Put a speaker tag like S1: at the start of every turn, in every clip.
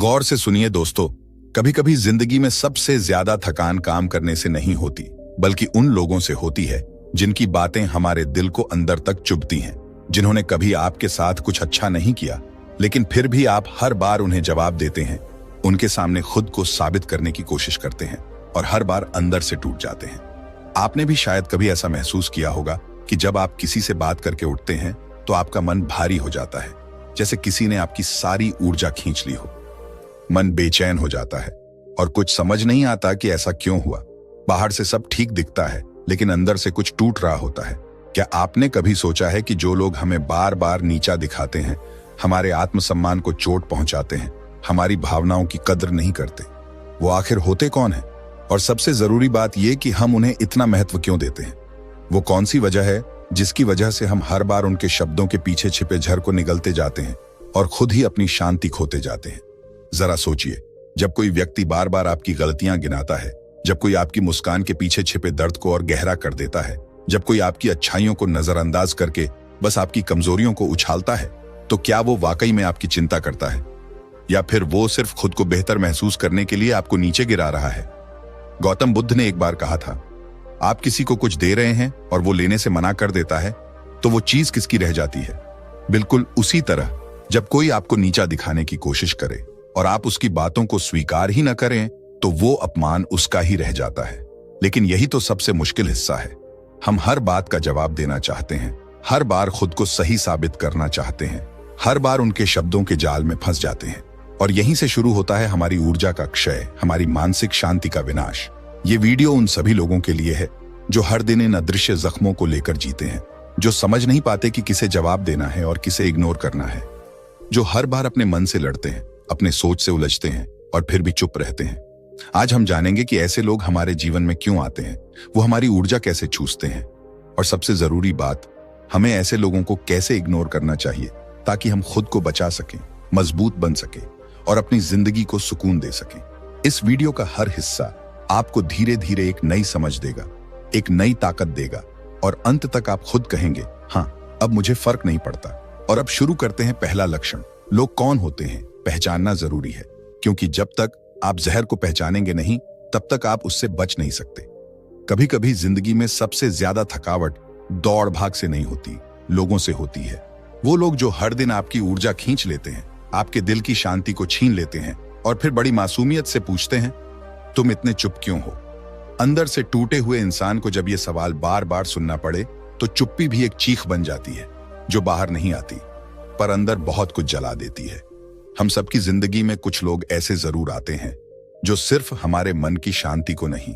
S1: गौर से सुनिए दोस्तों, कभी कभी जिंदगी में सबसे ज्यादा थकान काम करने से नहीं होती, बल्कि उन लोगों से होती है जिनकी बातें हमारे दिल को अंदर तक चुभती हैं, जिन्होंने कभी आपके साथ कुछ अच्छा नहीं किया, लेकिन फिर भी आप हर बार उन्हें जवाब देते हैं, उनके सामने खुद को साबित करने की कोशिश करते हैं और हर बार अंदर से टूट जाते हैं। आपने भी शायद कभी ऐसा महसूस किया होगा कि जब आप किसी से बात करके उठते हैं तो आपका मन भारी हो जाता है, जैसे किसी ने आपकी सारी ऊर्जा खींच ली हो। मन बेचैन हो जाता है और कुछ समझ नहीं आता कि ऐसा क्यों हुआ। बाहर से सब ठीक दिखता है, लेकिन अंदर से कुछ टूट रहा होता है। क्या आपने कभी सोचा है कि जो लोग हमें बार बार नीचा दिखाते हैं, हमारे आत्मसम्मान को चोट पहुंचाते हैं, हमारी भावनाओं की कदर नहीं करते, वो आखिर होते कौन है? और सबसे जरूरी बात यह कि हम उन्हें इतना महत्व क्यों देते हैं? वो कौन सी वजह है जिसकी वजह से हम हर बार उनके शब्दों के पीछे छिपे झर को निगलते जाते हैं और खुद ही अपनी शांति खोते जाते हैं? जरा सोचिए, जब कोई व्यक्ति बार बार आपकी गलतियां गिनाता है, जब कोई आपकी मुस्कान के पीछे छिपे दर्द को और गहरा कर देता है, जब कोई आपकी अच्छाइयों को नजरअंदाज करके बस आपकी कमजोरियों को उछालता है, तो क्या वो वाकई में आपकी चिंता करता है, या फिर वो सिर्फ खुद को बेहतर महसूस करने के लिए आपको नीचे गिरा रहा है? गौतम बुद्ध ने एक बार कहा था, आप किसी को कुछ दे रहे हैं और वो लेने से मना कर देता है, तो वो चीज किसकी रह जाती है? बिल्कुल उसी तरह, जब कोई आपको नीचा दिखाने की कोशिश करे और आप उसकी बातों को स्वीकार ही न करें, तो वो अपमान उसका ही रह जाता है। लेकिन यही तो सबसे मुश्किल हिस्सा है। हम हर बात का जवाब देना चाहते हैं, हर बार खुद को सही साबित करना चाहते हैं, हर बार उनके शब्दों के जाल में फंस जाते हैं, और यहीं से शुरू होता है हमारी ऊर्जा का क्षय, हमारी मानसिक शांति का विनाश। ये वीडियो उन सभी लोगों के लिए है जो हर दिन इन अदृश्य जख्मों को लेकर जीते हैं, जो समझ नहीं पाते कि किसे जवाब देना है और किसे इग्नोर करना है, जो हर बार अपने मन से लड़ते हैं, अपने सोच से उलझते हैं और फिर भी चुप रहते हैं। आज हम जानेंगे कि ऐसे लोग हमारे जीवन में क्यों आते हैं, वो हमारी ऊर्जा कैसे चूसते हैं, और सबसे जरूरी बात, हमें ऐसे लोगों को कैसे इग्नोर करना चाहिए ताकि हम खुद को बचा सकें, मजबूत बन सकें और अपनी जिंदगी को सुकून दे सकें। इस वीडियो का हर हिस्सा आपको धीरे धीरे एक नई समझ देगा, एक नई ताकत देगा, और अंत तक आप खुद कहेंगे, हाँ, अब मुझे फर्क नहीं पड़ता। और अब शुरू करते हैं पहला लक्षण। लोग कौन होते हैं पहचानना जरूरी है, क्योंकि जब तक आप जहर को पहचानेंगे नहीं, तब तक आप उससे बच नहीं सकते। कभी कभी जिंदगी में सबसे ज्यादा थकावट दौड़ भाग से नहीं होती, लोगों से होती है। वो लोग जो हर दिन आपकी ऊर्जा खींच लेते हैं, आपके दिल की शांति को छीन लेते हैं और फिर बड़ी मासूमियत से पूछते हैं, तुम इतने चुप क्यों हो? अंदर से टूटे हुए इंसान को जब ये सवाल बार बार सुनना पड़े, तो चुप्पी भी एक चीख बन जाती है, जो बाहर नहीं आती पर अंदर बहुत कुछ जला देती है। हम सबकी जिंदगी में कुछ लोग ऐसे जरूर आते हैं जो सिर्फ हमारे मन की शांति को नहीं,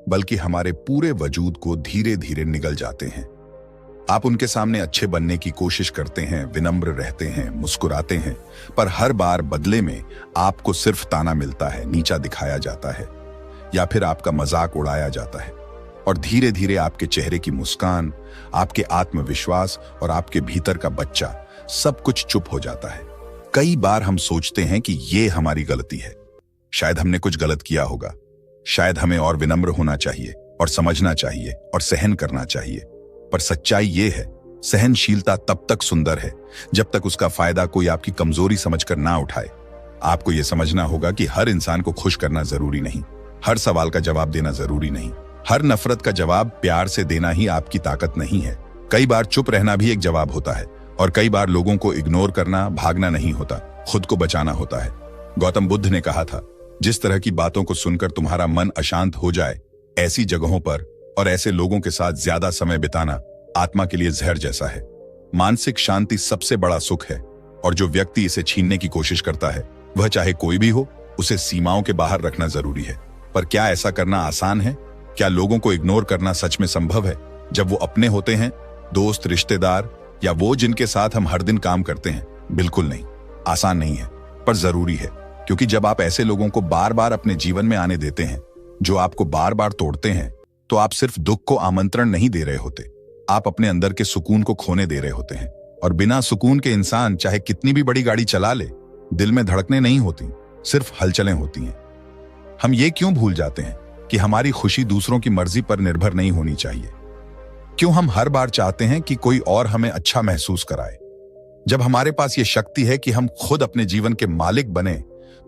S1: बल्कि हमारे पूरे वजूद को धीरे धीरे निगल जाते हैं। आप उनके सामने अच्छे बनने की कोशिश करते हैं, विनम्र रहते हैं, मुस्कुराते हैं, पर हर बार बदले में आपको सिर्फ ताना मिलता है, नीचा दिखाया जाता है, या फिर आपका मजाक उड़ाया जाता है, और धीरे धीरे आपके चेहरे की मुस्कान, आपके आत्मविश्वास और आपके भीतर का बच्चा सब कुछ चुप हो जाता है। कई बार हम सोचते हैं कि ये हमारी गलती है, शायद हमने कुछ गलत किया होगा, शायद हमें और विनम्र होना चाहिए और समझना चाहिए और सहन करना चाहिए। पर सच्चाई ये है, सहनशीलता तब तक सुंदर है जब तक उसका फायदा कोई आपकी कमजोरी समझकर ना उठाए। आपको यह समझना होगा कि हर इंसान को खुश करना जरूरी नहीं, हर सवाल का जवाब देना जरूरी नहीं, हर नफरत का जवाब प्यार से देना ही आपकी ताकत नहीं है। कई बार चुप रहना भी एक जवाब होता है, और कई बार लोगों को इग्नोर करना, भागना नहीं होता, खुद को बचाना होता है। गौतम बुद्ध ने कहा था, जिस तरह की बातों को सुनकर तुम्हारा मन अशांत हो जाए, ऐसी जगहों पर और ऐसे लोगों के साथ ज्यादा समय बिताना आत्मा के लिए जहर जैसा है। मानसिक शांति सबसे बड़ा सुख है, और जो व्यक्ति इसे छीनने की कोशिश करता है, वह चाहे कोई भी हो, उसे सीमाओं के बाहर रखना जरूरी है। पर क्या ऐसा करना आसान है? क्या लोगों को इग्नोर करना सच में संभव है, जब वो अपने होते हैं, दोस्त, रिश्तेदार, या वो जिनके साथ हम हर दिन काम करते हैं? बिल्कुल नहीं, आसान नहीं है, पर जरूरी है। क्योंकि जब आप ऐसे लोगों को बार बार अपने जीवन में आने देते हैं, जो आपको बार बार तोड़ते हैं, तो आप सिर्फ दुख को आमंत्रण नहीं दे रहे होते, आप अपने अंदर के सुकून को खोने दे रहे होते हैं। और बिना सुकून के इंसान चाहे कितनी भी बड़ी गाड़ी चला ले, दिल में धड़कनें नहीं होती, सिर्फ हलचलें होती हैं। हम ये क्यों भूल जाते हैं कि हमारी खुशी दूसरों की मर्जी पर निर्भर नहीं होनी चाहिए? क्यों हम हर बार चाहते हैं कि कोई और हमें अच्छा महसूस कराए? जब हमारे पास ये शक्ति है कि हम खुद अपने जीवन के मालिक बने,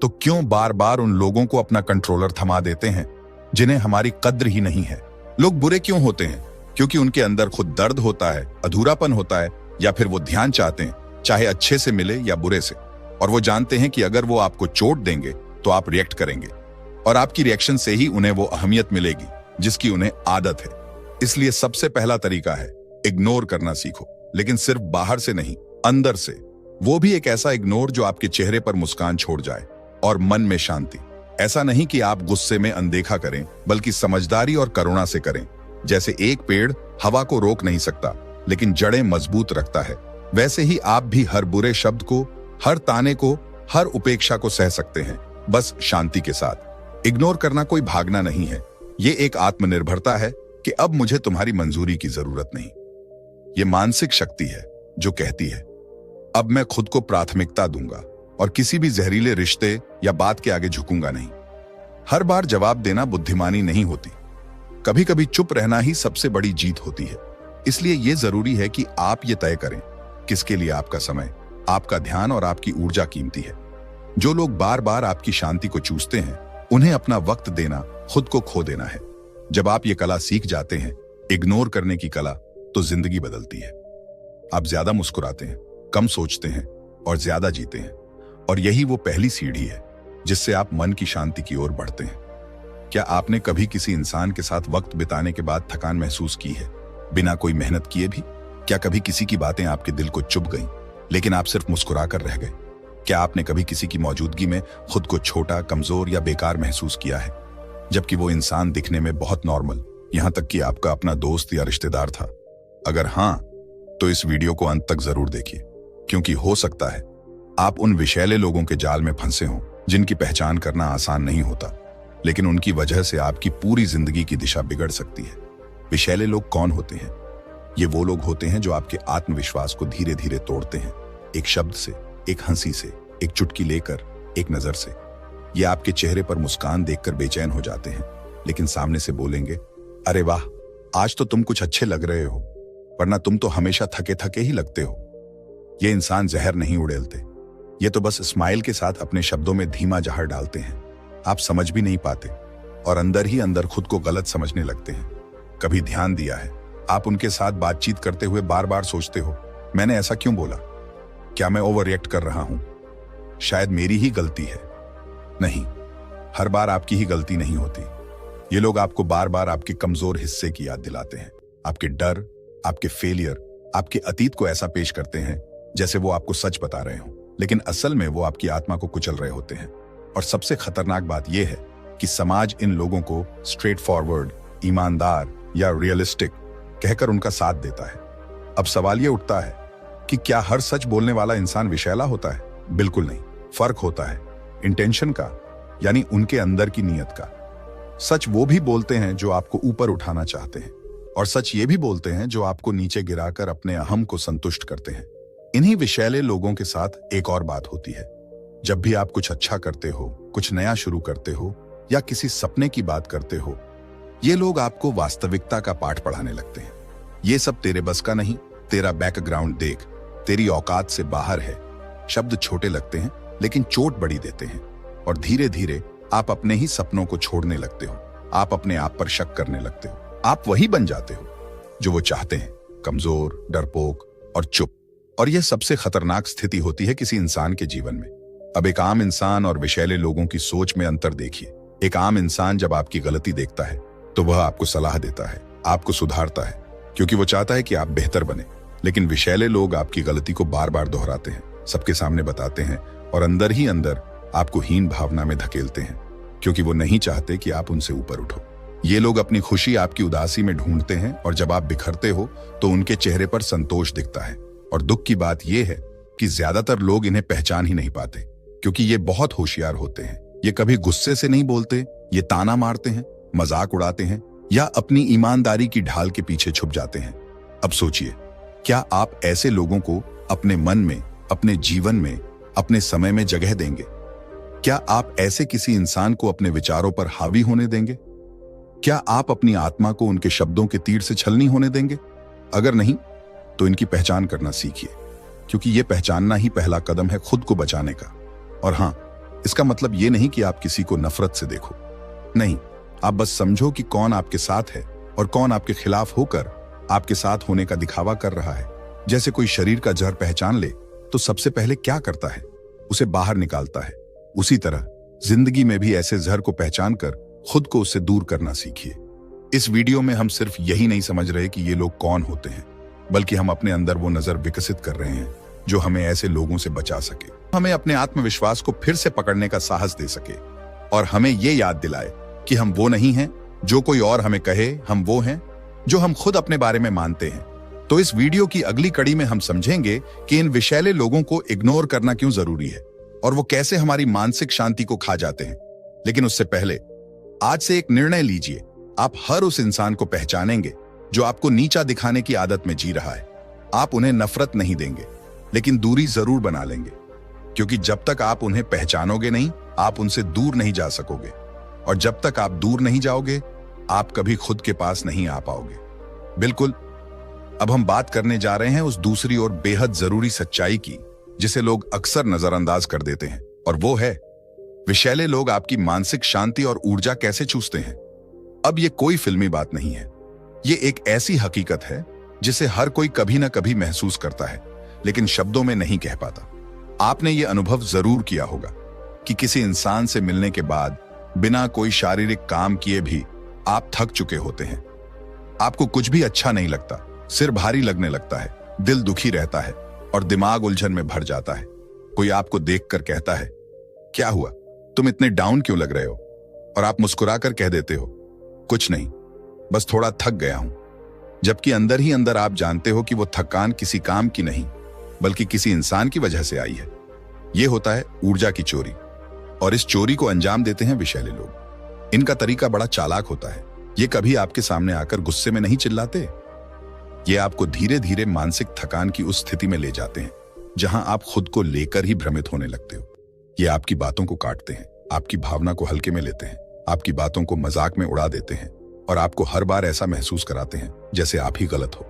S1: तो क्यों बार बार उन लोगों को अपना कंट्रोलर थमा देते हैं जिन्हें हमारी कद्र ही नहीं है? लोग बुरे क्यों होते हैं? क्योंकि उनके अंदर खुद दर्द होता है, अधूरापन होता है, या फिर वो ध्यान चाहते हैं, चाहे अच्छे से मिले या बुरे से। और वो जानते हैं कि अगर वो आपको चोट देंगे तो आप रिएक्ट करेंगे, और आपकी रिएक्शन से ही उन्हें वो अहमियत मिलेगी जिसकी उन्हें आदत है। इसलिए सबसे पहला तरीका है इग्नोर करना सीखो, लेकिन सिर्फ बाहर से नहीं, अंदर से। वो भी एक ऐसा इग्नोर जो आपके चेहरे पर मुस्कान छोड़ जाए और मन में शांति। ऐसा नहीं कि आप गुस्से में अनदेखा करें, बल्कि समझदारी और करुणा से करें। जैसे एक पेड़ हवा को रोक नहीं सकता लेकिन जड़ें मजबूत रखता है, वैसे ही आप भी हर बुरे शब्द को, हर ताने को, हर उपेक्षा को सह सकते हैं, बस शांति के साथ। इग्नोर करना कोई भागना नहीं है, ये एक आत्मनिर्भरता है कि अब मुझे तुम्हारी मंजूरी की जरूरत नहीं। ये मानसिक शक्ति है जो कहती है अब मैं खुद को प्राथमिकता दूंगा और किसी भी जहरीले रिश्ते या बात के आगे झुकूंगा नहीं। हर बार जवाब देना बुद्धिमानी नहीं होती, कभी कभी चुप रहना ही सबसे बड़ी जीत होती है। इसलिए यह जरूरी है कि आप ये तय करें किसके लिए आपका समय, आपका ध्यान और आपकी ऊर्जा कीमती है। जो लोग बार बार आपकी शांति को चूसते हैं, उन्हें अपना वक्त देना खुद को खो देना है। जब आप ये कला सीख जाते हैं, इग्नोर करने की कला, तो जिंदगी बदलती है। आप ज्यादा मुस्कुराते हैं, कम सोचते हैं और ज्यादा जीते हैं। और यही वो पहली सीढ़ी है जिससे आप मन की शांति की ओर बढ़ते हैं। क्या आपने कभी किसी इंसान के साथ वक्त बिताने के बाद थकान महसूस की है, बिना कोई मेहनत किए भी? क्या कभी किसी की बातें आपके दिल को चुभ गईं, लेकिन आप सिर्फ मुस्कुरा कर रह गए? क्या आपने कभी किसी की मौजूदगी में खुद को छोटा, कमजोर या बेकार महसूस किया है, जबकि वो इंसान दिखने में बहुत नॉर्मल, यहां तक कि आपका अपना दोस्त या रिश्तेदार था? अगर हां, तो इस वीडियो को अंत तक जरूर देखिए, क्योंकि हो सकता है आप उन विषैले लोगों के जाल में फंसे हों जिनकी पहचान करना आसान नहीं होता, लेकिन उनकी वजह से आपकी पूरी जिंदगी की दिशा बिगड़ सकती है। विषैले लोग कौन होते हैं? ये वो लोग होते हैं जो आपके आत्मविश्वास को धीरे धीरे तोड़ते हैं, एक शब्द से, एक हंसी से, एक चुटकी लेकर, एक नजर से। ये आपके चेहरे पर मुस्कान देखकर बेचैन हो जाते हैं, लेकिन सामने से बोलेंगे, अरे वाह, आज तो तुम कुछ अच्छे लग रहे हो, वरना तुम तो हमेशा थके थके ही लगते हो। ये इंसान जहर नहीं उड़ेलते, ये तो बस स्माइल के साथ अपने शब्दों में धीमा जहर डालते हैं। आप समझ भी नहीं पाते और अंदर ही अंदर खुद को गलत समझने लगते हैं। कभी ध्यान दिया है, आप उनके साथ बातचीत करते हुए बार बार सोचते हो, मैंने ऐसा क्यों बोला? क्या मैं ओवर रिएक्ट कर रहा हूं? शायद मेरी ही गलती है। नहीं, हर बार आपकी ही गलती नहीं होती। ये लोग आपको बार बार आपके कमजोर हिस्से की याद दिलाते हैं, आपके डर, आपके फेलियर, आपके अतीत को ऐसा पेश करते हैं जैसे वो आपको सच बता रहे हों, लेकिन असल में वो आपकी आत्मा को कुचल रहे होते हैं। और सबसे खतरनाक बात यह है कि समाज इन लोगों को स्ट्रेट फॉरवर्ड, ईमानदार या रियलिस्टिक कहकर उनका साथ देता है। अब सवाल यह उठता है कि क्या हर सच बोलने वाला इंसान विषैला होता है? बिल्कुल नहीं। फर्क होता है इंटेंशन का, यानी उनके अंदर की नीयत का। सच वो भी बोलते हैं जो आपको ऊपर उठाना चाहते हैं, और सच ये भी बोलते हैं जो आपको नीचे गिराकर अपने अहम को संतुष्ट करते हैं। इन्हीं विषैले लोगों के साथ एक और बात होती है। जब भी आप कुछ अच्छा करते हो, कुछ नया शुरू करते हो या किसी सपने की बात करते हो, ये लोग आपको वास्तविकता का पाठ पढ़ाने लगते हैं। ये सब तेरे बस का नहीं, तेरा बैकग्राउंड देख, तेरी औकात से बाहर है। शब्द छोटे लगते हैं लेकिन चोट बड़ी देते हैं, और धीरे धीरे आप अपने ही सपनों को छोड़ने लगते हो। आप अपने आप पर शक करने लगते हो। आप वही बन जाते हो जो वो चाहते हैं, कमजोर, डरपोक और चुप। और यह सबसे खतरनाक स्थिति होती है किसी इंसान के जीवन में। अब एक आम इंसान और विषैले लोगों की सोच में अंतर देखिए। एक आम इंसान जब आपकी गलती देखता है तो वह आपको सलाह देता है, आपको सुधारता है, क्योंकि वो चाहता है कि आप बेहतर बने। लेकिन विषैले लोग आपकी गलती को बार बार दोहराते हैं, सबके सामने बताते हैं और अंदर ही अंदर आपको हीन भावना में धकेलते हैं, क्योंकि वो नहीं चाहते कि आप उनसे ऊपर उठो। ये लोग अपनी खुशी आपकी उदासी में ढूंढते हैं, और जब आप बिखरते हो तो उनके चेहरे पर संतोष दिखता है। और दुख की बात यह है कि ज्यादातर लोग इन्हें पहचान ही नहीं पाते, क्योंकि ये बहुत होशियार होते हैं। ये कभी गुस्से से नहीं बोलते, ये ताना मारते हैं, मजाक उड़ाते हैं या अपनी ईमानदारी की ढाल के पीछे छुप जाते हैं। अब सोचिए, क्या आप ऐसे लोगों को अपने मन में, अपने जीवन में, अपने समय में जगह देंगे? क्या आप ऐसे किसी इंसान को अपने विचारों पर हावी होने देंगे? क्या आप अपनी आत्मा को उनके शब्दों के तीर से छलनी होने देंगे? अगर नहीं, तो इनकी पहचान करना सीखिए, क्योंकि यह पहचानना ही पहला कदम है खुद को बचाने का। और हां, इसका मतलब ये नहीं कि आप किसी को नफरत से देखो, नहीं, आप बस समझो कि कौन आपके साथ है और कौन आपके खिलाफ होकर आपके साथ होने का दिखावा कर रहा है। जैसे कोई शरीर का जहर पहचान ले तो सबसे पहले क्या करता है, उसे बाहर निकालता है। उसी तरह जिंदगी में भी ऐसे जहर को पहचान कर खुद को उससे दूर करना सीखिए। इस वीडियो में हम सिर्फ यही नहीं समझ रहे कि ये लोग कौन होते हैं, बल्कि हम अपने अंदर वो नजर विकसित कर रहे हैं जो हमें ऐसे लोगों से बचा सके, हमें अपने आत्मविश्वास को फिर से पकड़ने का साहस दे सके और हमें ये याद दिलाए कि हम वो नहीं हैं जो कोई और हमें कहे, हम वो हैं जो हम खुद अपने बारे में मानते हैं। तो इस वीडियो की अगली कड़ी में हम समझेंगे कि इन विषैले लोगों को इग्नोर करना क्यों जरूरी है और वो कैसे हमारी मानसिक शांति को खा जाते हैं। लेकिन उससे पहले आज से एक निर्णय लीजिए, आप हर उस इंसान को पहचानेंगे जो आपको नीचा दिखाने की आदत में जी रहा है। आप उन्हें नफरत नहीं देंगे, लेकिन दूरी जरूर बना लेंगे, क्योंकि जब तक आप उन्हें पहचानोगे नहीं, आप उनसे दूर नहीं जा सकोगे, और जब तक आप दूर नहीं जाओगे, आप कभी खुद के पास नहीं आ पाओगे। बिल्कुल, अब हम बात करने जा रहे हैं उस दूसरी और बेहद जरूरी सच्चाई की जिसे लोग अक्सर नजरअंदाज कर देते हैं, और वो है विषैले लोग आपकी मानसिक शांति और ऊर्जा कैसे चूसते हैं। अब ये कोई फिल्मी बात नहीं है, ये एक ऐसी हकीकत है जिसे हर कोई कभी ना कभी महसूस करता है, लेकिन शब्दों में नहीं कह पाता। आपने ये अनुभव जरूर किया होगा कि किसी इंसान से मिलने के बाद बिना कोई शारीरिक काम किए भी आप थक चुके होते हैं। आपको कुछ भी अच्छा नहीं लगता, सिर भारी लगने लगता है, दिल दुखी रहता है और दिमाग उलझन में भर जाता है। कोई आपको देखकर कहता है, क्या हुआ, तुम इतने डाउन क्यों लग रहे हो? और आप मुस्कुराकर कह देते हो, कुछ नहीं, बस थोड़ा थक गया हूं। जबकि अंदर ही अंदर आप जानते हो कि वो थकान किसी काम की नहीं, बल्कि किसी इंसान की वजह से आई है। यह होता है ऊर्जा की चोरी, और इस चोरी को अंजाम देते हैं विषैले लोग। इनका तरीका बड़ा चालाक होता है। ये कभी आपके सामने आकर गुस्से में नहीं चिल्लाते, ये आपको धीरे धीरे मानसिक थकान की उस स्थिति में ले जाते हैं जहां आप खुद को लेकर ही भ्रमित होने लगते हो। ये आपकी बातों को काटते हैं, आपकी भावना को हल्के में लेते हैं, आपकी बातों को मजाक में उड़ा देते हैं और आपको हर बार ऐसा महसूस कराते हैं जैसे आप ही गलत हो।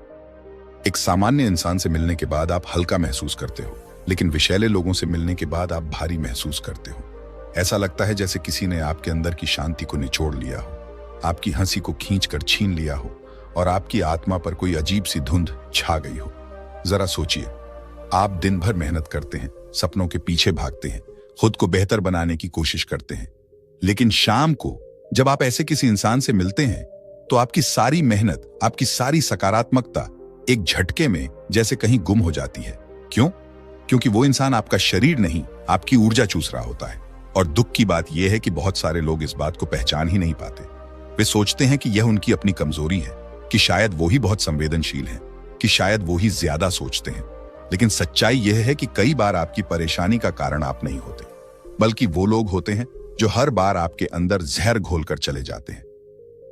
S1: एक सामान्य इंसान से मिलने के बाद आप हल्का महसूस करते हो, लेकिन विषैले लोगों से मिलने के बाद आप भारी महसूस करते हो। ऐसा लगता है जैसे किसी ने आपके अंदर की शांति को निचोड़ लिया हो, आपकी हंसी को खींचकर छीन लिया हो और आपकी आत्मा पर कोई अजीब सी धुंध छा गई हो। जरा सोचिए, आप दिन भर मेहनत करते हैं, सपनों के पीछे भागते हैं, खुद को बेहतर बनाने की कोशिश करते हैं, लेकिन शाम को जब आप ऐसे किसी इंसान से मिलते हैं तो आपकी सारी मेहनत, आपकी सारी सकारात्मकता एक झटके में जैसे कहीं गुम हो जाती है। क्यों? क्योंकि वो इंसान आपका शरीर नहीं, आपकी ऊर्जा चूस रहा होता है। और दुख की बात यह है कि बहुत सारे लोग इस बात को पहचान ही नहीं पाते। वे सोचते हैं कि यह उनकी अपनी कमजोरी है, कि शायद वो ही बहुत संवेदनशील हैं, कि शायद वो ही ज्यादा सोचते हैं। लेकिन सच्चाई यह है कि कई बार आपकी परेशानी का कारण आप नहीं होते, बल्कि वो लोग होते हैं जो हर बार आपके अंदर जहर घोलकर चले जाते हैं।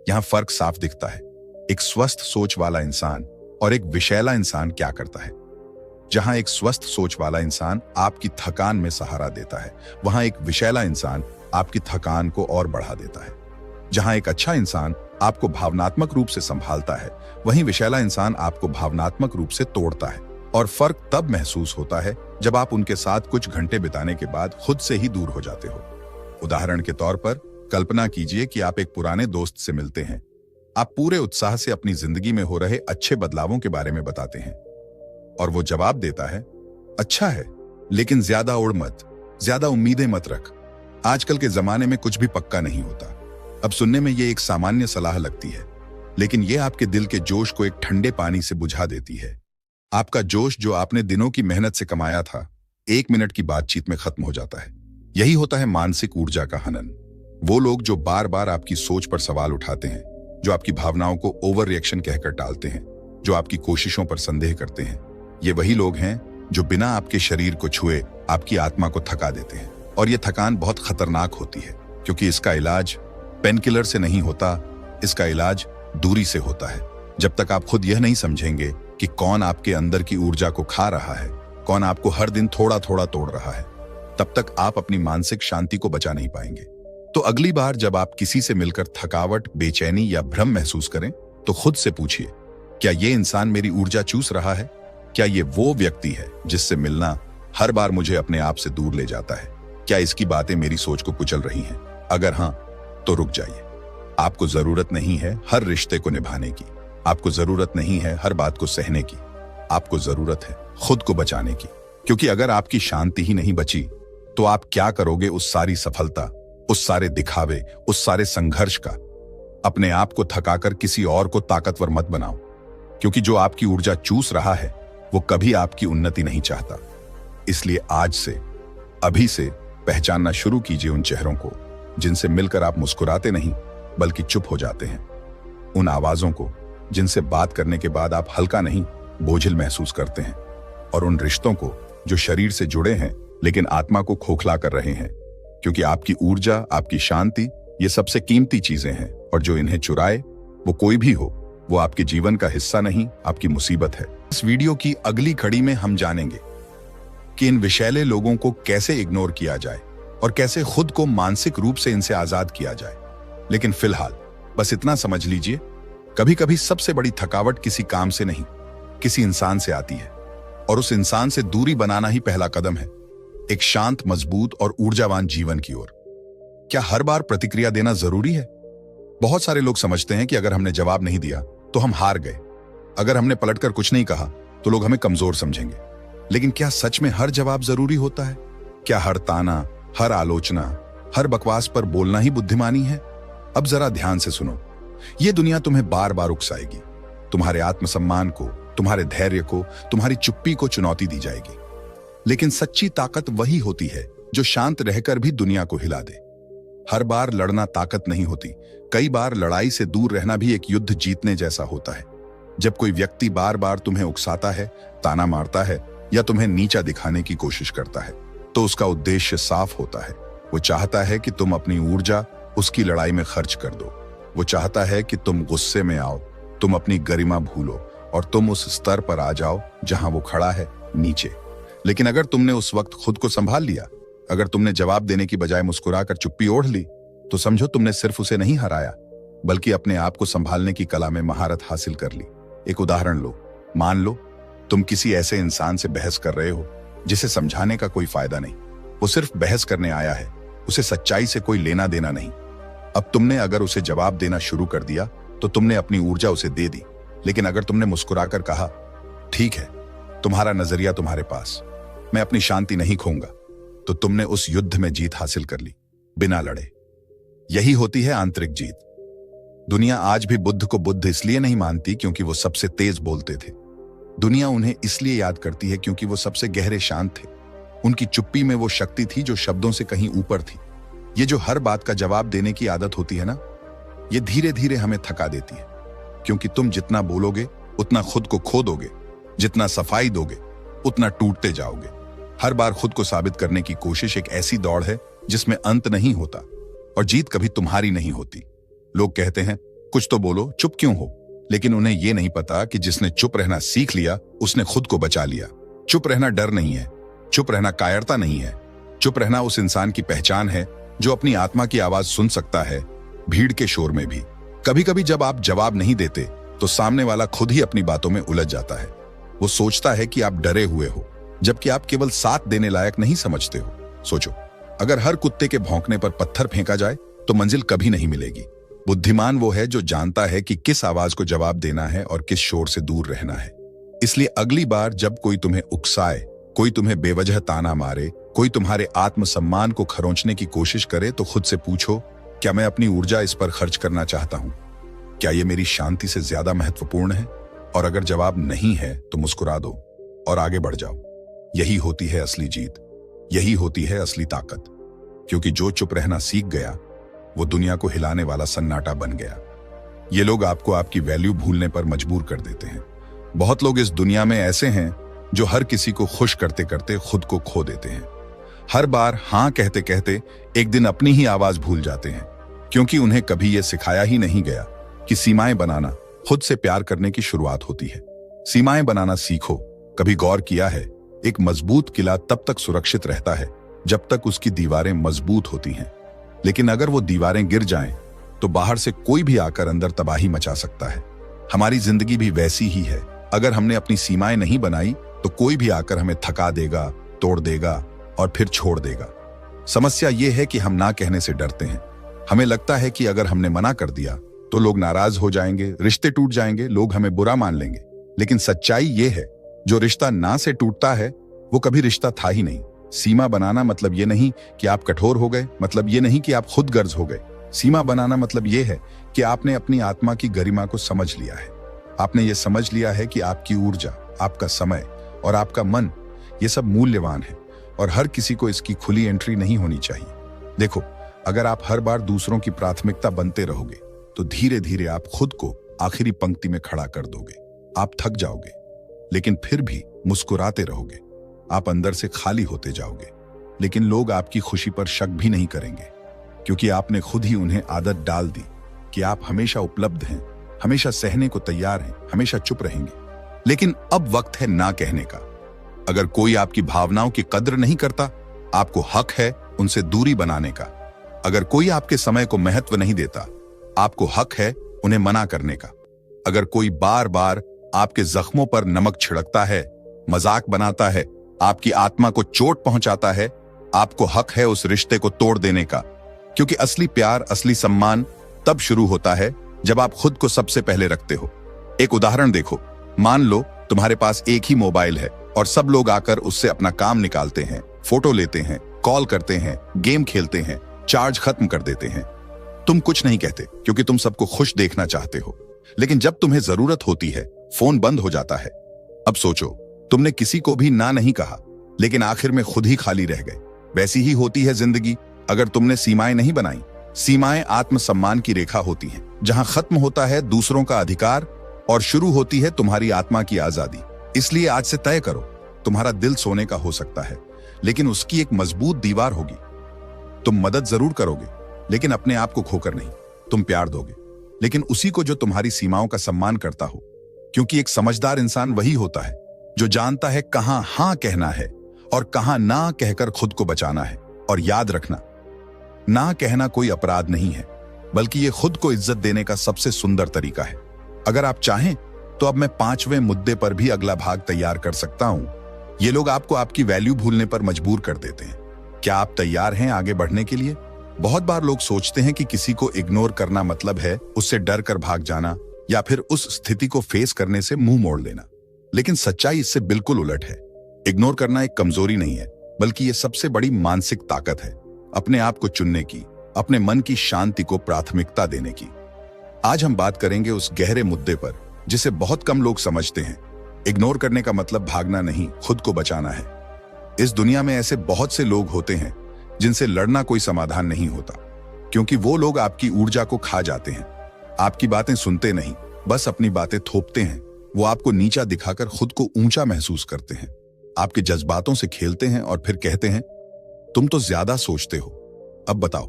S1: यहां फर्क साफ दिखता है। एक स्वस्थ सोच वाला इंसान और एक विषैला इंसान क्या करता है। जहां एक स्वस्थ सोच वाला इंसान आपकी थकान में सहारा देता है, वहां एक विषैला इंसान आपकी थकान को और बढ़ा देता है। जहां एक अच्छा इंसान आपको भावनात्मक रूप से संभालता है, वहीं विषैला इंसान आपको भावनात्मक रूप से तोड़ता है। और फर्क तब महसूस होता है जब आप उनके साथ कुछ घंटे बिताने के बाद खुद से ही दूर हो जाते हो। उदाहरण के तौर पर कल्पना कीजिए कि आप एक पुराने दोस्त से मिलते हैं। आप पूरे उत्साह से अपनी जिंदगी में हो रहे अच्छे बदलावों के बारे में बताते हैं और वो जवाब देता है, अच्छा है, लेकिन ज्यादा उड़ मत, ज्यादा उम्मीदें मत रख। आजकल के जमाने में कुछ भी पक्का नहीं होता। अब सुनने में ये एक सामान्य सलाह लगती है, लेकिन ये आपके दिल के जोश को एक ठंडे पानी से बुझा देती है। आपका जोश जो आपने दिनों की मेहनत से कमाया था, 1 मिनट की बातचीत में खत्म हो जाता है। यही होता है मानसिक ऊर्जा का हनन। वो लोग जो बार बार आपकी सोच पर सवाल उठाते हैं, जो आपकी भावनाओं को ओवर रिएक्शन कहकर टालते हैं, जो आपकी कोशिशों पर संदेह करते हैं, ये वही लोग हैं जो बिना आपके शरीर को छुए आपकी आत्मा को थका देते हैं। और ये थकान बहुत खतरनाक होती है, क्योंकि इसका इलाज पेनकिलर से नहीं होता, इसका इलाज दूरी से होता है। जब तक आप खुद यह नहीं समझेंगे कि कौन आपके अंदर की ऊर्जा को खा रहा है, कौन आपको हर दिन थोड़ा थोड़ा तोड़ रहा है, तब तक आप अपनी मानसिक शांति को बचा नहीं पाएंगे। तो अगली बार जब आप किसी से मिलकर थकावट, बेचैनी या भ्रम महसूस करें, तो खुद से पूछिए, क्या ये इंसान मेरी ऊर्जा चूस रहा है? क्या ये वो व्यक्ति है जिससे मिलना हर बार मुझे अपने आप से दूर ले जाता है? क्या इसकी बातें मेरी सोच को कुचल रही हैं? अगर हाँ, तो रुक जाइए। आपको जरूरत नहीं है हर रिश्ते को निभाने की, आपको जरूरत नहीं है हर बात को सहने की, आपको जरूरत है खुद को बचाने की। क्योंकि अगर आपकी शांति ही नहीं बची तो आप क्या करोगे उस सारी सफलता, उस सारे दिखावे, उस सारे संघर्ष का? अपने आप को थकाकर किसी और को ताकतवर मत बनाओ, क्योंकि जो आपकी ऊर्जा चूस रहा है वो कभी आपकी उन्नति नहीं चाहता। इसलिए आज से, अभी से पहचानना शुरू कीजिए उन चेहरों को जिनसे मिलकर आप मुस्कुराते नहीं बल्कि चुप हो जाते हैं, उन आवाजों को जिनसे बात करने के बाद आप हल्का नहीं बोझिल महसूस करते हैं, और उन रिश्तों को जो शरीर से जुड़े हैं लेकिन आत्मा को खोखला कर रहे हैं। क्योंकि आपकी ऊर्जा, आपकी शांति ये सबसे कीमती चीजें हैं, और जो इन्हें चुराए वो कोई भी हो, वो आपके जीवन का हिस्सा नहीं, आपकी मुसीबत है। इस वीडियो की अगली कड़ी में हम जानेंगे कि इन विषैले लोगों को कैसे इग्नोर किया जाए और कैसे खुद को मानसिक रूप से इनसे आजाद किया जाए। लेकिन फिलहाल बस इतना समझ लीजिए, कभी कभी सबसे बड़ी थकावट किसी काम से नहीं, किसी इंसान से आती है, और उस इंसान से दूरी बनाना ही पहला कदम है एक शांत, मजबूत और ऊर्जावान जीवन की ओर। क्या हर बार प्रतिक्रिया देना जरूरी है? बहुत सारे लोग समझते हैं कि अगर हमने जवाब नहीं दिया तो हम हार गए, अगर हमने पलटकर कुछ नहीं कहा तो लोग हमें कमजोर समझेंगे। लेकिन क्या सच में हर जवाब जरूरी होता है? क्या हर ताना, हर आलोचना, हर बकवास पर बोलना ही बुद्धिमानी है? अब जरा ध्यान से सुनो। यह दुनिया तुम्हें बार बार उकसाएगी, तुम्हारे आत्मसम्मान को, तुम्हारे धैर्य को, तुम्हारी चुप्पी को चुनौती दी जाएगी। लेकिन सच्ची ताकत वही होती है जो शांत रहकर भी दुनिया को हिला दे। हर बार लड़ना ताकत नहीं होती, कई बार लड़ाई से दूर रहना भी एक युद्ध जीतने जैसा होता है। जब कोई व्यक्ति बार बार तुम्हें उकसाता है, ताना मारता है या तुम्हें नीचा दिखाने की कोशिश करता है, तो उसका उद्देश्य साफ होता है। वो चाहता है कि तुम अपनी ऊर्जा उसकी लड़ाई में खर्च कर दो। वो चाहता है कि तुम गुस्से में आओ, तुम अपनी गरिमा भूलो और तुम उस स्तर पर आ जाओ जहां वो खड़ा है, नीचे। लेकिन अगर तुमने उस वक्त खुद को संभाल लिया, अगर तुमने जवाब देने की बजाय मुस्कुराकर चुप्पी ओढ़ ली, तो समझो तुमने सिर्फ उसे नहीं हराया बल्कि अपने आप को संभालने की कला में महारत हासिल कर ली। एक उदाहरण लो। मान लो तुम किसी ऐसे इंसान से बहस कर रहे हो जिसे समझाने का कोई फायदा नहीं, वो सिर्फ बहस करने आया है, उसे सच्चाई से कोई लेना देना नहीं। अब तुमने अगर उसे जवाब देना शुरू कर दिया तो तुमने अपनी ऊर्जा उसे दे दी। लेकिन अगर तुमने मुस्कुराकर कहा, ठीक है, तुम्हारा नजरिया तुम्हारे पास, मैं अपनी शांति नहीं खोऊंगा, तो तुमने उस युद्ध में जीत हासिल कर ली, बिना लड़े। यही होती है आंतरिक जीत। दुनिया आज भी बुद्ध को बुद्ध इसलिए नहीं मानती क्योंकि वो सबसे तेज बोलते थे। दुनिया उन्हें इसलिए याद करती है क्योंकि वो सबसे गहरे शांत थे। उनकी चुप्पी में वो शक्ति थी जो शब्दों से कहीं ऊपर थी। ये जो हर बात का जवाब देने की आदत होती है ना, ये धीरे धीरे हमें थका देती है। क्योंकि तुम जितना बोलोगे उतना खुद को खो दोगे, जितना सफाई दोगे उतना टूटते जाओगे। हर बार खुद को साबित करने की कोशिश एक ऐसी दौड़ है जिसमें अंत नहीं होता, और जीत कभी तुम्हारी नहीं होती। लोग कहते हैं, कुछ तो बोलो, चुप क्यों हो? लेकिन उन्हें यह नहीं पता कि जिसने चुप रहना सीख लिया उसने खुद को बचा लिया। चुप रहना डर नहीं है, चुप रहना कायरता नहीं है। चुप रहना उस इंसान की पहचान है जो अपनी आत्मा की आवाज सुन सकता है, भीड़ के शोर में भी। कभी कभी जब आप जवाब नहीं देते तो सामने वाला खुद ही अपनी बातों में उलझ जाता है। वो सोचता है कि आप डरे हुए हो, जबकि आप केवल साथ देने लायक नहीं समझते हो। सोचो, अगर हर कुत्ते के भौंकने पर पत्थर फेंका जाए तो मंजिल कभी नहीं मिलेगी। बुद्धिमान वो है जो जानता है कि किस आवाज को जवाब देना है और किस शोर से दूर रहना है। इसलिए अगली बार जब कोई तुम्हें उकसाए, कोई तुम्हें बेवजह ताना मारे, कोई तुम्हारे आत्मसम्मान को खरोंचने की कोशिश करे, तो खुद से पूछो, क्या मैं अपनी ऊर्जा इस पर खर्च करना चाहता हूं? क्या यह मेरी शांति से ज्यादा महत्वपूर्ण है? और अगर जवाब नहीं है तो मुस्कुरा दो और आगे बढ़ जाओ। यही होती है असली जीत, यही होती है असली ताकत। क्योंकि जो चुप रहना सीख गया वो दुनिया को हिलाने वाला सन्नाटा बन गया। ये लोग आपको आपकी वैल्यू भूलने पर मजबूर कर देते हैं। बहुत लोग इस दुनिया में ऐसे हैं जो हर किसी को खुश करते करते खुद को खो देते हैं। हर बार हां कहते कहते एक दिन अपनी ही आवाज भूल जाते हैं, क्योंकि उन्हें कभी यह सिखाया ही नहीं गया कि सीमाएं बनाना खुद से प्यार करने की शुरुआत होती है। सीमाएं बनाना सीखो। कभी गौर किया है, एक मजबूत किला तब तक सुरक्षित रहता है जब तक उसकी दीवारें मजबूत होती हैं। लेकिन अगर वो दीवारें गिर जाएं, तो बाहर से कोई भी आकर अंदर तबाही मचा सकता है। हमारी जिंदगी भी वैसी ही है। अगर हमने अपनी सीमाएं नहीं बनाई तो कोई भी आकर हमें थका देगा, तोड़ देगा और फिर छोड़ देगा। समस्या ये है कि हम ना कहने से डरते हैं। हमें लगता है कि अगर हमने मना कर दिया तो लोग नाराज हो जाएंगे, रिश्ते टूट जाएंगे, लोग हमें बुरा मान लेंगे। लेकिन सच्चाई ये है, जो रिश्ता ना से टूटता है वो कभी रिश्ता था ही नहीं। सीमा बनाना मतलब ये नहीं कि आप कठोर हो गए, मतलब ये नहीं कि आप खुदगर्ज हो गए। सीमा बनाना मतलब ये है कि आपने अपनी आत्मा की गरिमा को समझ लिया है। आपने ये समझ लिया है कि आपकी ऊर्जा, आपका समय और आपका मन, ये सब मूल्यवान है और हर किसी को इसकी खुली एंट्री नहीं होनी चाहिए। देखो, अगर आप हर बार दूसरों की प्राथमिकता बनते रहोगे तो धीरे धीरे आप खुद को आखिरी पंक्ति में खड़ा कर दोगे। आप थक जाओगे, लेकिन फिर भी मुस्कुराते रहोगे। आप अंदर से खाली होते जाओगे, लेकिन लोग आपकी खुशी पर शक भी नहीं करेंगे, क्योंकि आपने खुद ही उन्हें आदत डाल दी कि आप हमेशा उपलब्ध हैं, हमेशा सहने को तैयार हैं, हमेशा चुप रहेंगे। लेकिन अब वक्त है ना कहने का। अगर कोई आपकी भावनाओं की कद्र नहीं करता, आपको हक है उनसे दूरी बनाने का। अगर कोई आपके समय को महत्व नहीं देता, आपको हक है उन्हें मना करने का। अगर कोई बार बार आपके जख्मों पर नमक छिड़कता है, मजाक बनाता है, आपकी आत्मा को चोट पहुंचाता है, आपको हक है उस रिश्ते को तोड़ देने का। क्योंकि असली प्यार, असली सम्मान तब शुरू होता है जब आप खुद को सबसे पहले रखते हो। एक उदाहरण देखो, मान लो तुम्हारे पास एक ही मोबाइल है और सब लोग आकर उससे अपना काम निकालते हैं, फोटो लेते हैं, कॉल करते हैं, गेम खेलते हैं, चार्ज खत्म कर देते हैं। तुम कुछ नहीं कहते क्योंकि तुम सबको खुश देखना चाहते हो। लेकिन जब तुम्हें जरूरत होती है, फोन बंद हो जाता है। अब सोचो, तुमने किसी को भी ना नहीं कहा, लेकिन आखिर में खुद ही खाली रह गए। वैसी ही होती है जिंदगी अगर तुमने सीमाएं नहीं बनाई। सीमाएं आत्मसम्मान की रेखा होती हैं, जहां खत्म होता है दूसरों का अधिकार और शुरू होती है तुम्हारी आत्मा की आजादी। इसलिए आज से तय करो, तुम्हारा दिल सोने का हो सकता है, लेकिन उसकी एक मजबूत दीवार होगी। तुम मदद जरूर करोगे, लेकिन अपने आप को खोकर नहीं। तुम प्यार दोगे, लेकिन उसी को जो तुम्हारी सीमाओं का सम्मान करता हो। क्योंकि एक समझदार इंसान वही होता है जो जानता है कहां हां कहना है और कहां ना कहकर खुद को बचाना है। और याद रखना, ना कहना कोई अपराध नहीं है, बल्कि ये खुद को इज्जत देने का सबसे सुंदर तरीका है। अगर आप चाहें तो अब मैं 5वें मुद्दे पर भी अगला भाग तैयार कर सकता हूं। ये लोग आपको आपकी वैल्यू भूलने पर मजबूर कर देते हैं। क्या आप तैयार हैं आगे बढ़ने के लिए? बहुत बार लोग सोचते हैं कि किसी को इग्नोर करना मतलब है उससे डर कर भाग जाना या फिर उस स्थिति को फेस करने से मुंह मोड़ लेना। लेकिन सच्चाई इससे बिल्कुल उलट है। इग्नोर करना एक कमजोरी नहीं है, बल्कि ये सबसे बड़ी मानसिक ताकत है। अपने आप को चुनने की, अपने मन की शांति को प्राथमिकता देने की। आज हम बात करेंगे उस गहरे मुद्दे पर जिसे बहुत कम लोग समझते हैं। इग्नोर करने का मतलब भागना नहीं, खुद को बचाना है। इस दुनिया में ऐसे बहुत से लोग होते हैं जिनसे लड़ना कोई समाधान नहीं होता, क्योंकि वो लोग आपकी ऊर्जा को खा जाते हैं। आपकी बातें सुनते नहीं, बस अपनी बातें थोपते हैं। वो आपको नीचा दिखाकर खुद को ऊंचा महसूस करते हैं। आपके जज्बातों से खेलते हैं और फिर कहते हैं, तुम तो ज्यादा सोचते हो। अब बताओ,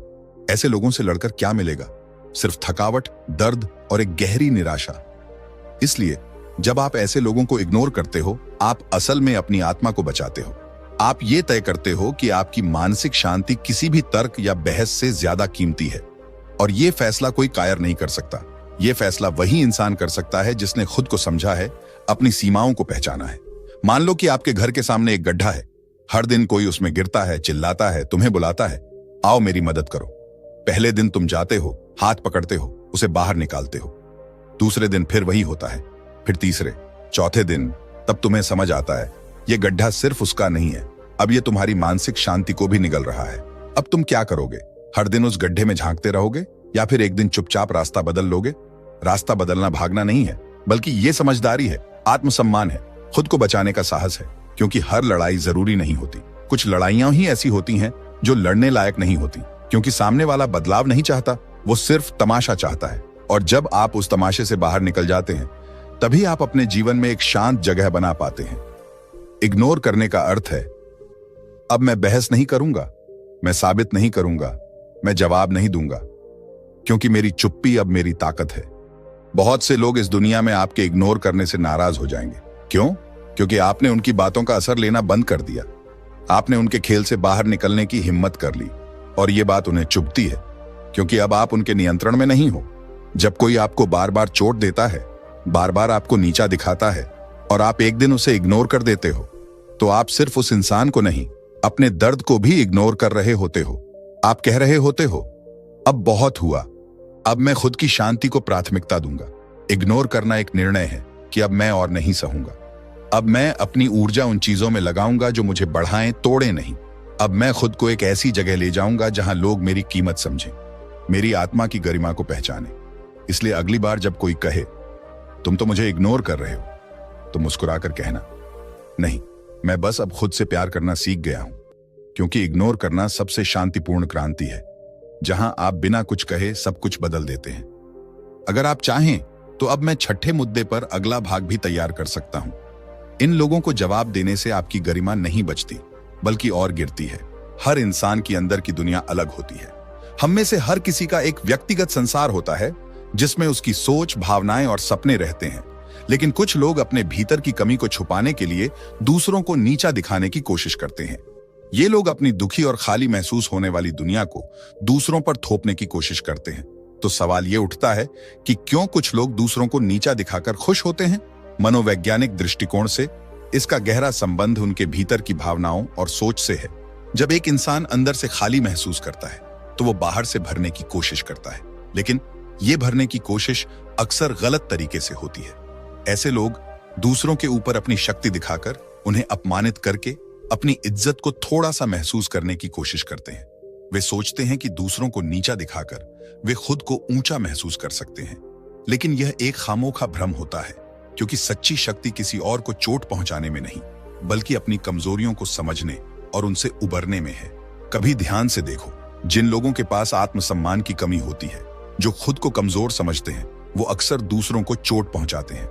S1: ऐसे लोगों से लड़कर क्या मिलेगा? सिर्फ थकावट, दर्द और एक गहरी निराशा। इसलिए जब आप ऐसे लोगों को इग्नोर करते हो, आप असल में अपनी आत्मा को बचाते हो। आप ये तय करते हो कि आपकी मानसिक शांति किसी भी तर्क या बहस से ज्यादा कीमती है। और ये फैसला कोई कायर नहीं कर सकता। ये फैसला वही इंसान कर सकता है जिसने खुद को समझा है, अपनी सीमाओं को पहचाना है। मान लो कि आपके घर के सामने एक गड्ढा है। हर दिन कोई उसमें गिरता है, चिल्लाता है, तुम्हें बुलाता है, आओ मेरी मदद करो। पहले दिन तुम जाते हो, हाथ पकड़ते हो, उसे बाहर निकालते हो। दूसरे दिन फिर वही होता है, फिर तीसरे, चौथे दिन तब तुम्हें समझ आता है ये गड्ढा सिर्फ उसका नहीं है, अब ये तुम्हारी मानसिक शांति को भी निगल रहा है। अब तुम क्या करोगे? हर दिन उस गड्ढे में झांकते रहोगे या फिर एक दिन चुपचाप रास्ता बदल लोगे? रास्ता बदलना भागना नहीं है, बल्कि ये समझदारी है, आत्मसम्मान है, खुद को बचाने का साहस है। क्योंकि हर लड़ाई जरूरी नहीं होती। कुछ लड़ाइयां ही ऐसी होती हैं जो लड़ने लायक नहीं होती, क्योंकि सामने वाला बदलाव नहीं चाहता, वो सिर्फ तमाशा चाहता है। और जब आप उस तमाशे से बाहर निकल जाते हैं, तभी आप अपने जीवन में एक शांत जगह बना पाते हैं। इग्नोर करने का अर्थ है, अब मैं बहस नहीं करूंगा, मैं साबित नहीं करूंगा, मैं जवाब नहीं दूंगा, क्योंकि मेरी चुप्पी अब मेरी ताकत है। बहुत से लोग इस दुनिया में आपके इग्नोर करने से नाराज हो जाएंगे। क्यों? क्योंकि आपने उनकी बातों का असर लेना बंद कर दिया। आपने उनके खेल से बाहर निकलने की हिम्मत कर ली। और ये बात उन्हें चुभती है, क्योंकि अब आप उनके नियंत्रण में नहीं हो। जब कोई आपको बार बार चोट देता है, बार बार आपको नीचा दिखाता है और आप एक दिन उसे इग्नोर कर देते हो, तो आप सिर्फ उस इंसान को नहीं, अपने दर्द को भी इग्नोर कर रहे होते हो। आप कह रहे होते हो, अब बहुत हुआ, अब मैं खुद की शांति को प्राथमिकता दूंगा। इग्नोर करना एक निर्णय है कि अब मैं और नहीं सहूंगा। अब मैं अपनी ऊर्जा उन चीजों में लगाऊंगा जो मुझे बढ़ाएं, तोड़े नहीं। अब मैं खुद को एक ऐसी जगह ले जाऊंगा जहां लोग मेरी कीमत समझें, मेरी आत्मा की गरिमा को पहचानें। इसलिए अगली बार जब कोई कहे तुम तो मुझे इग्नोर कर रहे हो, तो मुस्कुराकर कहना, नहीं, मैं बस अब खुद से प्यार करना सीख गया हूं। क्योंकि इग्नोर करना सबसे शांतिपूर्ण क्रांति है, जहां आप बिना कुछ कहे सब कुछ बदल देते हैं। अगर आप चाहें तो अब मैं छठे मुद्दे पर अगला भाग भी तैयार कर सकता हूं। इन लोगों को जवाब देने से आपकी गरिमा नहीं बचती, बल्कि और गिरती है। हर इंसान की अंदर की दुनिया अलग होती है। हम में से हर किसी का एक व्यक्तिगत संसार होता है, जिसमें उसकी सोच, भावनाएं और सपने रहते हैं। लेकिन कुछ लोग अपने भीतर की कमी को छुपाने के लिए दूसरों को नीचा दिखाने की कोशिश करते हैं। ये लोग अपनी दुखी और खाली महसूस होने वाली दुनिया को दूसरों पर थोपने की कोशिश करते हैं। तो सवाल ये उठता है कि क्यों कुछ लोग दूसरों को नीचा दिखाकर खुश होते हैं? मनोवैज्ञानिक दृष्टिकोण से इसका गहरा संबंध उनके भीतर की भावनाओं और सोच से है। जब एक इंसान अंदर से खाली महसूस करता है, तो वो बाहर से भरने की कोशिश करता है, लेकिन ये भरने की कोशिश अक्सर गलत तरीके से होती है। ऐसे लोग दूसरों के ऊपर अपनी शक्ति दिखाकर, उन्हें अपमानित करके अपनी इज्जत को थोड़ा सा महसूस करने की कोशिश करते हैं। वे सोचते हैं कि दूसरों को नीचा दिखाकर वे खुद को ऊंचा महसूस कर सकते हैं, लेकिन यह एक खामोखा भ्रम होता है, क्योंकि सच्ची शक्ति किसी और को चोट पहुंचाने में नहीं, बल्कि अपनी कमजोरियों को समझने और उनसे उबरने में है। कभी ध्यान से देखो, जिन लोगों के पास आत्मसम्मान की कमी होती है, जो खुद को कमजोर समझते हैं, वो अक्सर दूसरों को चोट पहुंचाते हैं।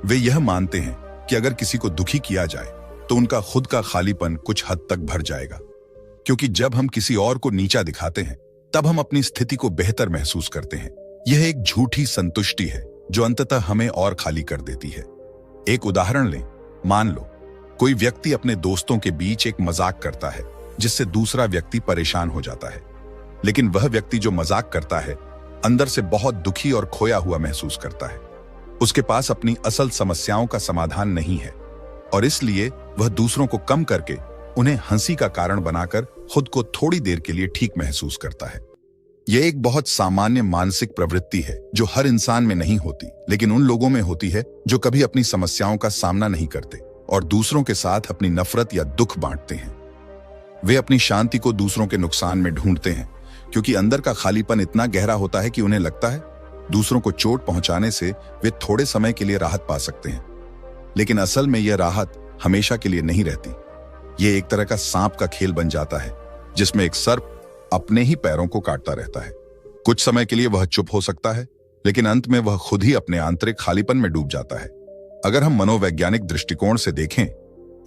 S1: वे यह मानते हैं कि अगर किसी को दुखी किया जाए तो उनका खुद का खालीपन कुछ हद तक भर जाएगा। क्योंकि जब हम किसी और को नीचा दिखाते हैं, तब हम अपनी स्थिति को बेहतर महसूस करते हैं। यह एक झूठी संतुष्टि है जो अंततः हमें और खाली कर देती है। एक उदाहरण लें। मान लो कोई व्यक्ति अपने दोस्तों के बीच एक मजाक करता है, जिससे दूसरा व्यक्ति परेशान हो जाता है। लेकिन वह व्यक्ति जो मजाक करता है, अंदर से बहुत दुखी और खोया हुआ महसूस करता है। उसके पास अपनी असल समस्याओं का समाधान नहीं है, और इसलिए वह दूसरों को कम करके उन्हें हंसी का कारण बनाकर खुद को थोड़ी देर के लिए ठीक महसूस करता है। यह एक बहुत सामान्य मानसिक प्रवृत्ति है जो हर इंसान में नहीं होती, लेकिन उन लोगों में होती है जो कभी अपनी समस्याओं का सामना नहीं करते और दूसरों के साथ अपनी नफरत या दुख बांटते हैं। वे अपनी शांति को दूसरों के नुकसान में ढूंढते हैं, क्योंकि अंदर का खालीपन इतना गहरा होता है कि उन्हें लगता है दूसरों को चोट पहुंचाने से वे थोड़े समय के लिए राहत पा सकते हैं। लेकिन असल में यह राहत हमेशा के लिए नहीं रहती। यह एक तरह का सांप का खेल बन जाता है, जिसमें एक सर्प अपने ही पैरों को काटता रहता है। कुछ समय के लिए वह चुप हो सकता है, लेकिन अंत में वह खुद ही अपने आंतरिक खालीपन में डूब जाता है। अगर हम मनोवैज्ञानिक दृष्टिकोण से देखें,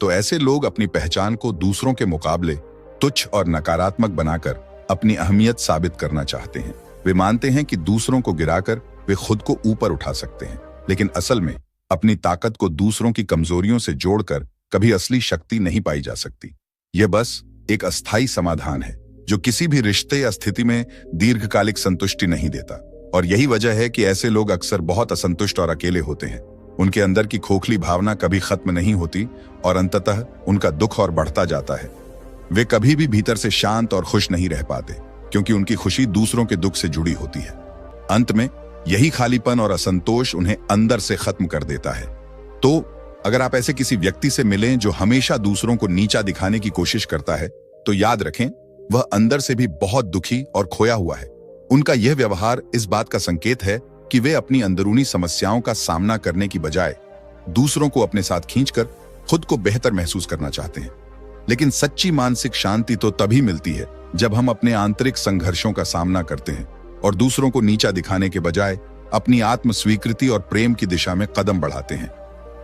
S1: तो ऐसे लोग अपनी पहचान को दूसरों के मुकाबले तुच्छ और नकारात्मक बनाकर अपनी अहमियत साबित करना चाहते हैं। वे मानते हैं कि दूसरों को गिराकर वे खुद को ऊपर उठा सकते हैं, लेकिन असल में अपनी ताकत को दूसरों की कमजोरियों से जोड़कर कभी असली शक्ति नहीं पाई जा सकती। यह बस एक अस्थायी समाधान है जो किसी भी रिश्ते या स्थिति में दीर्घकालिक संतुष्टि नहीं देता। और यही वजह है कि ऐसे लोग अक्सर बहुत असंतुष्ट और अकेले होते हैं। उनके अंदर की खोखली भावना कभी खत्म नहीं होती और अंततः उनका दुख और बढ़ता जाता है। वे कभी भी भीतर से शांत और खुश नहीं रह पाते, क्योंकि उनकी खुशी दूसरों के दुख से जुड़ी होती है। अंत में यही खालीपन और असंतोष उन्हें अंदर से खत्म कर देता है। तो अगर आप ऐसे किसी व्यक्ति से मिलें जो हमेशा दूसरों को नीचा दिखाने की कोशिश करता है, तो याद रखें वह अंदर से भी बहुत दुखी और खोया हुआ है। उनका यह व्यवहार इस बात का संकेत है कि वे अपनी अंदरूनी समस्याओं का सामना करने की बजाय दूसरों को अपने साथ खींचकर खुद को बेहतर महसूस करना चाहते हैं। लेकिन सच्ची मानसिक शांति तो तभी मिलती है जब हम अपने आंतरिक संघर्षों का सामना करते हैं और दूसरों को नीचा दिखाने के बजाय अपनी आत्म स्वीकृति और प्रेम की दिशा में कदम बढ़ाते हैं।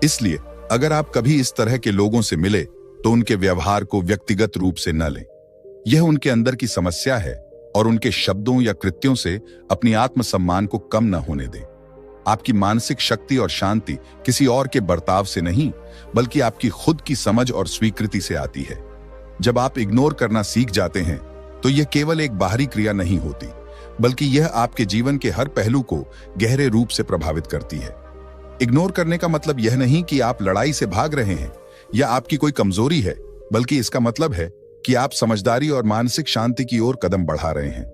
S1: इसलिए अगर आप कभी इस तरह के लोगों से मिले, तो उनके व्यवहार को व्यक्तिगत रूप से न लें। यह उनके अंदर की समस्या है और उनके शब्दों या कृत्यों से अपनी आत्मसम्मान को कम न होने दें। आपकी मानसिक शक्ति और शांति किसी और के बर्ताव से नहीं, बल्कि आपकी खुद की समझ और स्वीकृति से आती है। जब आप इग्नोर करना सीख जाते हैं, तो यह केवल एक बाहरी क्रिया नहीं होती, बल्कि यह आपके जीवन के हर पहलू को गहरे रूप से प्रभावित करती है। इग्नोर करने का मतलब यह नहीं कि आप लड़ाई से भाग रहे हैं या आपकी कोई कमजोरी है, बल्कि इसका मतलब है कि आप समझदारी और मानसिक शांति की ओर कदम बढ़ा रहे हैं।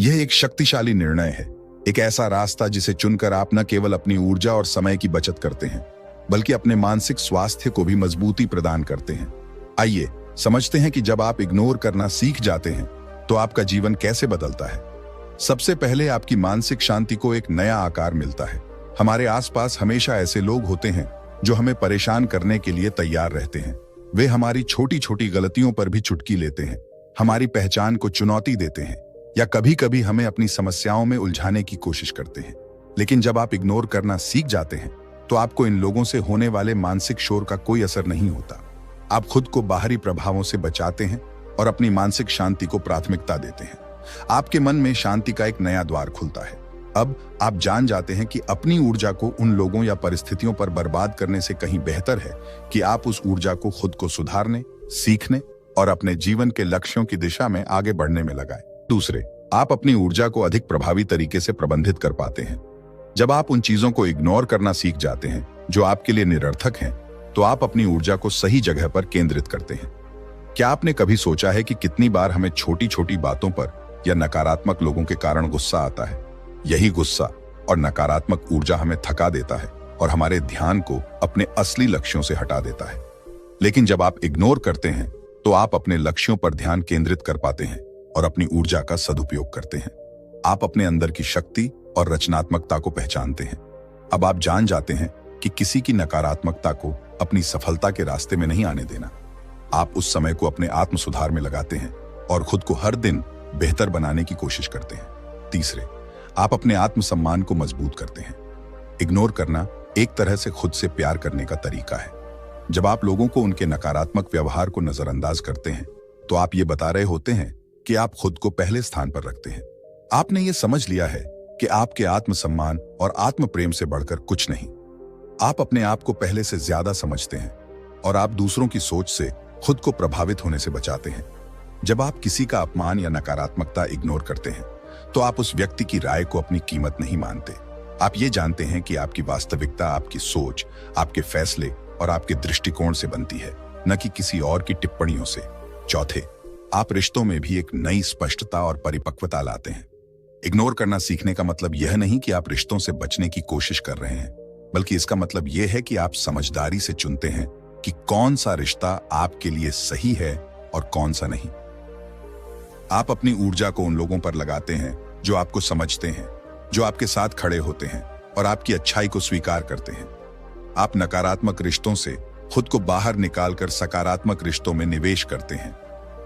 S1: यह एक शक्तिशाली निर्णय है, एक ऐसा रास्ता जिसे चुनकर आप न केवल अपनी ऊर्जा और समय की बचत करते हैं, बल्कि अपने मानसिक स्वास्थ्य को भी मजबूती प्रदान करते हैं। आइए समझते हैं कि जब आप इग्नोर करना सीख जाते हैं तो आपका जीवन कैसे बदलता है। सबसे पहले आपकी मानसिक शांति को एक नया आकार मिलता है। हमारे आसपास हमेशा ऐसे लोग होते हैं जो हमें परेशान करने के लिए तैयार रहते हैं। वे हमारी छोटी छोटी गलतियों पर भी चुटकी लेते हैं, हमारी पहचान को चुनौती देते हैं या कभी कभी हमें अपनी समस्याओं में उलझाने की कोशिश करते हैं। लेकिन जब आप इग्नोर करना सीख जाते हैं तो आपको इन लोगों से होने वाले मानसिक शोर का कोई असर नहीं होता। आप खुद को बाहरी प्रभावों से बचाते हैं और अपनी मानसिक शांति को प्राथमिकता देते हैं। आपके मन में शांति का एक नया द्वार खुलता है। अब आप जान जाते हैं कि अपनी ऊर्जा को उन लोगों या परिस्थितियों पर बर्बाद करने से कहीं बेहतर है कि आप उस ऊर्जा को खुद को सुधारने, सीखने और अपने जीवन के लक्ष्यों की दिशा में आगे बढ़ने में लगाएं। दूसरे, आप अपनी ऊर्जा को अधिक प्रभावी तरीके से प्रबंधित कर पाते हैं। जब आप उन चीजों को इग्नोर करना सीख जाते हैं जो आपके लिए निरर्थक हैं, तो आप अपनी ऊर्जा को सही जगह पर केंद्रित करते हैं। क्या आपने कभी सोचा है कि कितनी बार हमें छोटी छोटी बातों पर या नकारात्मक लोगों के कारण गुस्सा आता है? यही गुस्सा और नकारात्मक ऊर्जा हमें थका देता है और हमारे ध्यान को अपने असली लक्ष्यों से हटा देता है। लेकिन जब आप इग्नोर करते हैं तो आप अपने लक्ष्यों पर ध्यान केंद्रित कर पाते हैं और अपनी ऊर्जा का सदुपयोग करते हैं। आप अपने अंदर की शक्ति और रचनात्मकता को पहचानते हैं। अब आप जान जाते हैं कि किसी की नकारात्मकता को अपनी सफलता के रास्ते में नहीं आने देना। आप उस समय को अपने आत्म सुधार में लगाते हैं और खुद को हर दिन बेहतर बनाने की कोशिश करते हैं। तीसरे, आप अपने आत्मसम्मान को मजबूत करते हैं। इग्नोर करना एक तरह से खुद से प्यार करने का तरीका है। जब आप लोगों को उनके नकारात्मक व्यवहार को नजरअंदाज करते हैं तो आप ये बता रहे होते हैं कि आप खुद को पहले स्थान पर रखते हैं। आपने ये समझ लिया है कि आपके आत्मसम्मान और आत्म प्रेम से बढ़कर कुछ नहीं। आप अपने आप को पहले से ज्यादा समझते हैं और आप दूसरों की सोच से खुद को प्रभावित होने से बचाते हैं। जब आप किसी का अपमान या नकारात्मकता इग्नोर करते हैं तो आप उस व्यक्ति की राय को अपनी कीमत नहीं मानते। आप ये जानते हैं कि आपकी वास्तविकता आपकी सोच, आपके फैसले और आपके दृष्टिकोण से बनती है, न कि किसी और की टिप्पणियों से। चौथे, आप रिश्तों में भी एक नई स्पष्टता और परिपक्वता लाते हैं। इग्नोर करना सीखने का मतलब यह नहीं कि आप रिश्तों से बचने की कोशिश कर रहे हैं, बल्कि इसका मतलब यह है कि आप समझदारी से चुनते हैं कि कौन सा रिश्ता आपके लिए सही है और कौन सा नहीं। आप अपनी ऊर्जा को उन लोगों पर लगाते हैं जो आपको समझते हैं, जो आपके साथ खड़े होते हैं और आपकी अच्छाई को स्वीकार करते हैं। आप नकारात्मक रिश्तों से खुद को बाहर निकालकर सकारात्मक रिश्तों में निवेश करते हैं।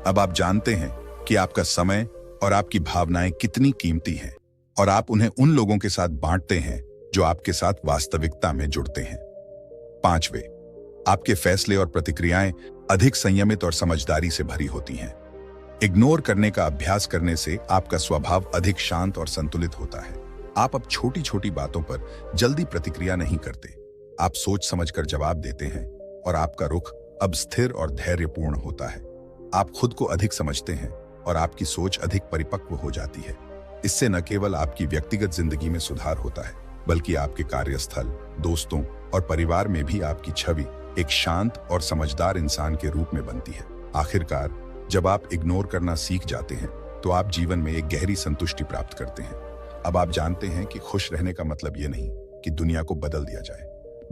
S1: अब आप जानते हैं कि आपका समय और आपकी भावनाएं कितनी कीमती हैं और आप उन्हें उन लोगों के साथ बांटते हैं जो आपके साथ वास्तविकता में जुड़ते हैं। पांचवे, आपके फैसले और प्रतिक्रियाएं अधिक संयमित और समझदारी से भरी होती हैं। इग्नोर करने का अभ्यास करने से आपका स्वभाव अधिक शांत और संतुलित होता है। आप अब छोटी छोटी बातों पर जल्दी प्रतिक्रिया नहीं करते। आप सोच समझकर जवाब देते हैं और आपका रुख अब स्थिर और धैर्यपूर्ण होता है। आप खुद को अधिक समझते हैं और आपकी सोच अधिक परिपक्व हो जाती है। इससे न केवल आपकी व्यक्तिगत जिंदगी में सुधार होता है, बल्कि आपके कार्यस्थल, दोस्तों और परिवार में भी आपकी छवि एक शांत और समझदार इंसान के रूप में बनती है। आखिरकार, जब आप इग्नोर करना सीख जाते हैं तो आप जीवन में एक गहरी संतुष्टि प्राप्त करते हैं। अब आप जानते हैं कि खुश रहने का मतलब यह नहीं कि दुनिया को बदल दिया जाए,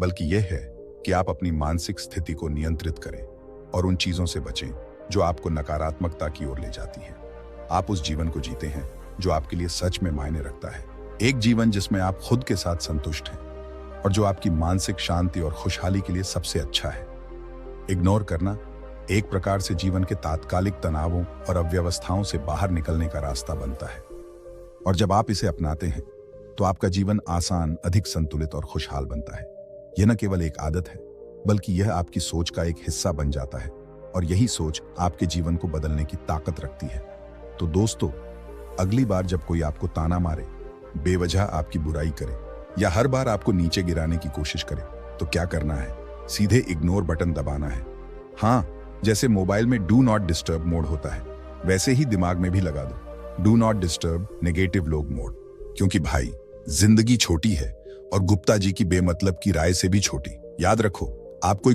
S1: बल्कि यह है कि आप अपनी मानसिक स्थिति को नियंत्रित करें और उन चीजों से बचें जो आपको नकारात्मकता की ओर ले जाती हैं। आप उस जीवन को जीते हैं जो आपके लिए सच में मायने रखता है, एक जीवन जिसमें आप खुद के साथ संतुष्ट हैं और जो आपकी मानसिक शांति और खुशहाली के लिए सबसे अच्छा है। इग्नोर करना एक प्रकार से जीवन के तात्कालिक तनावों और अव्यवस्थाओं से बाहर निकलने का रास्ता बनता है, और जब आप इसे अपनाते हैं तो आपका जीवन आसान, अधिक संतुलित और खुशहाल बनता है। यह न केवल एक आदत है, बल्कि यह आपकी सोच का एक हिस्सा बन जाता है, और यही सोच आपके जीवन को बदलने की ताकत रखती है। तो दोस्तों, अगली बार जब कोई आपको ताना मारे, बेवजह आपकी बुराई करे या हर बार आपको नीचे गिराने की कोशिश करे, तो क्या करना है? सीधे इग्नोर बटन दबाना है। हाँ, जैसे मोबाइल में डू नॉट डिस्टर्ब मोड होता है, वैसे ही दिमाग में भी लगा दो डू नॉट डिस्टर्ब नेगेटिव लोग मोड। क्योंकि भाई, जिंदगी छोटी है और गुप्ता जी की बेमतलब की राय से भी छोटी। याद रखो, आप कोई